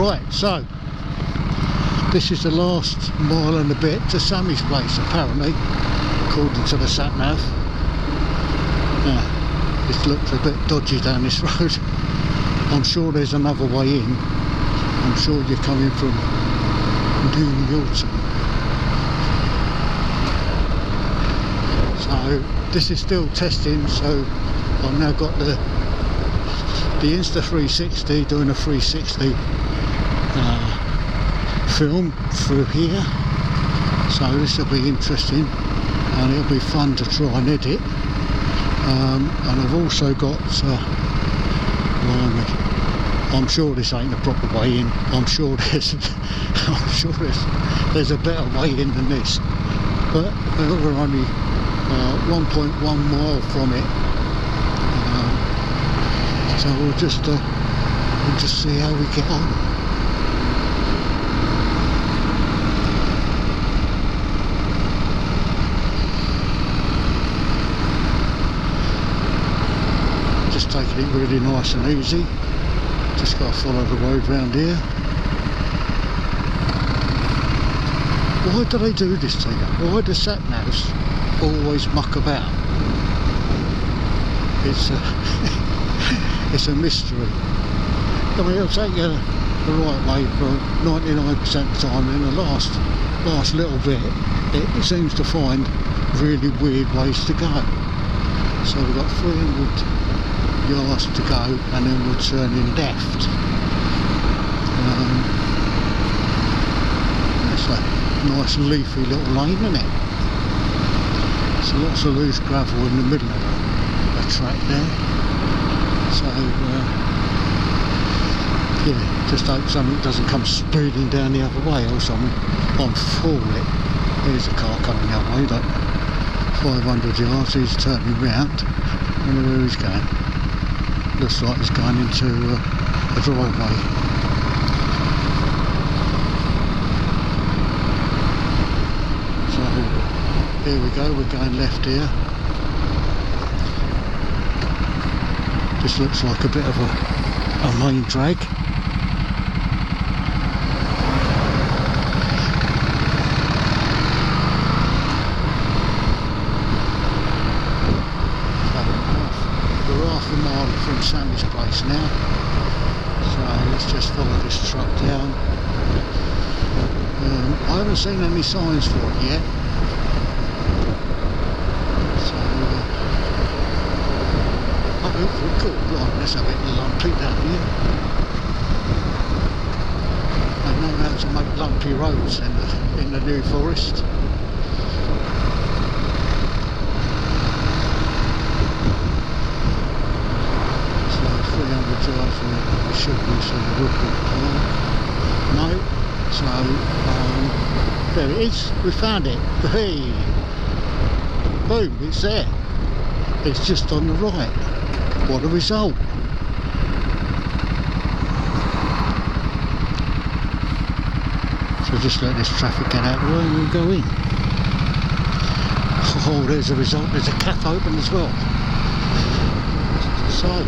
Right, so this is the last mile and a bit to Sammy's place, apparently, according to the sat nav. Now, this looks a bit dodgy down this road. I'm sure there's another way in. I'm sure you're coming from New Milton. So this is still testing, so I've now got the Insta 360, doing a 360 film through here. So this will be interesting and it'll be fun to try and edit. And I've also got I'm sure this ain't the proper way in. I'm sure there's a better way in than this, but we're only 1.1 mile from it, so we'll just see how we get on. Just taking it really nice and easy. Just got to follow the road round here. Why do they do this to you? Why do sat navs always muck about? It's a mystery. I mean, it'll take you the right way for 99% of the time, and the last little bit it seems to find really weird ways to go. So we've got 300 yards to go and then we're turning left. It's a nice leafy little lane, isn't it? So lots of loose gravel in the middle of the track there. So yeah, just hope something doesn't come speeding down the other way, or something. I'm for it. There's a car coming that way, like 500 yards, he's turning round. I wonder where he's going. Looks like he's going into a driveway. So here we go, we're going left here. This looks like a bit of a main drag. From Sammy's place now, so let's just follow this truck down. I haven't seen any signs for it yet, so I hope we're cool. Right, let's have it lumpy down here. I know how to make lumpy roads in the New Forest. 300 yards from it, we should be seeing a woodwork park. No, so there it is, we found it. Hey, boom, it's there. It's just on the right. What a result. So just let this traffic get out of the way and we'll go in. Oh, there's a result, there's a cafe open as well. So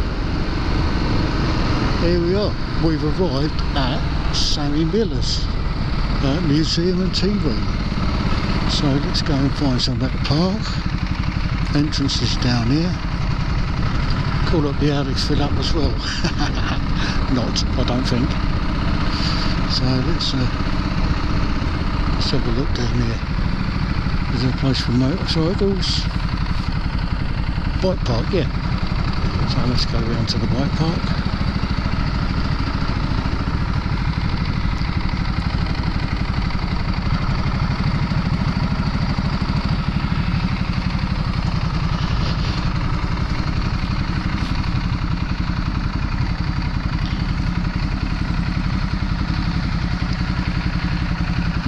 here we are, we've arrived at Sammy Miller's museum and tea room. So let's go and find somewhere to park. Entrance is down here. Call up the Alex fill up as well. Not, I don't think. So let's have a look down here. Is there a place for motorcycles? Bike park, yeah. So let's go round to the bike park.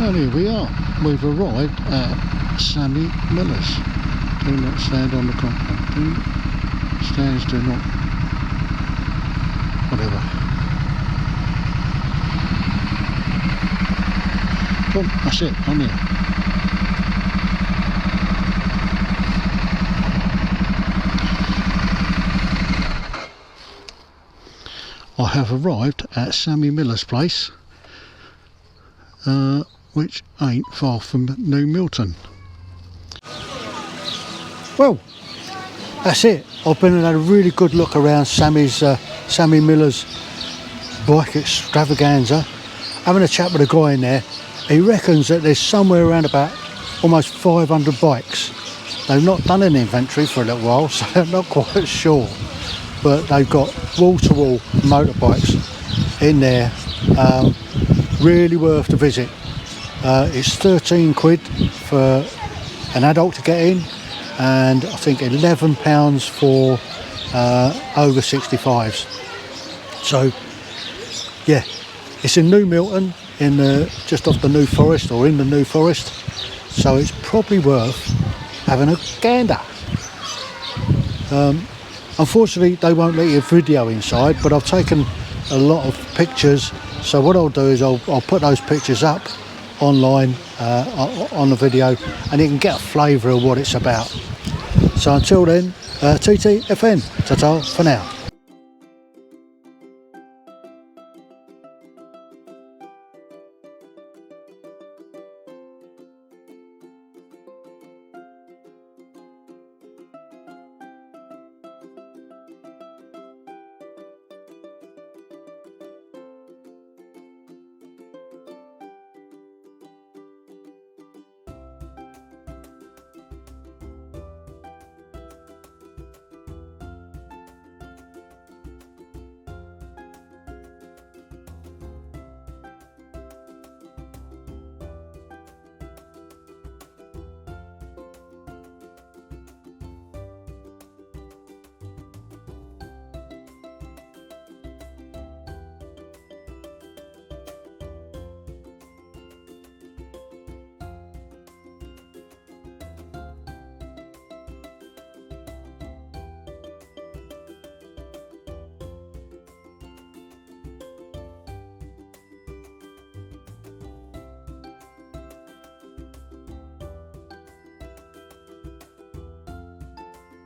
And here we are, we've arrived at Sammy Miller's. Do not stand on the compound. Stands do not, whatever. Boom, that's it, I'm here. I have arrived at Sammy Miller's place. which ain't far from New Milton. Well, that's it. I've been and had a really good look around Sammy Miller's bike extravaganza, having a chat with a guy in there. He reckons that there's somewhere around about almost 500 bikes. They've not done an inventory for a little while, so I'm not quite sure, but they've got wall-to-wall motorbikes in there. Really worth the visit. It's 13 quid for an adult to get in, and I think £11 for over 65s. So yeah, it's in New Milton, in just off the New Forest, or in the New Forest, so it's probably worth having a gander. Unfortunately they won't let you video inside, but I've taken a lot of pictures, so what I'll do is I'll put those pictures up online on the video, and you can get a flavour of what it's about. So until then, TTFN, ta-ta for now.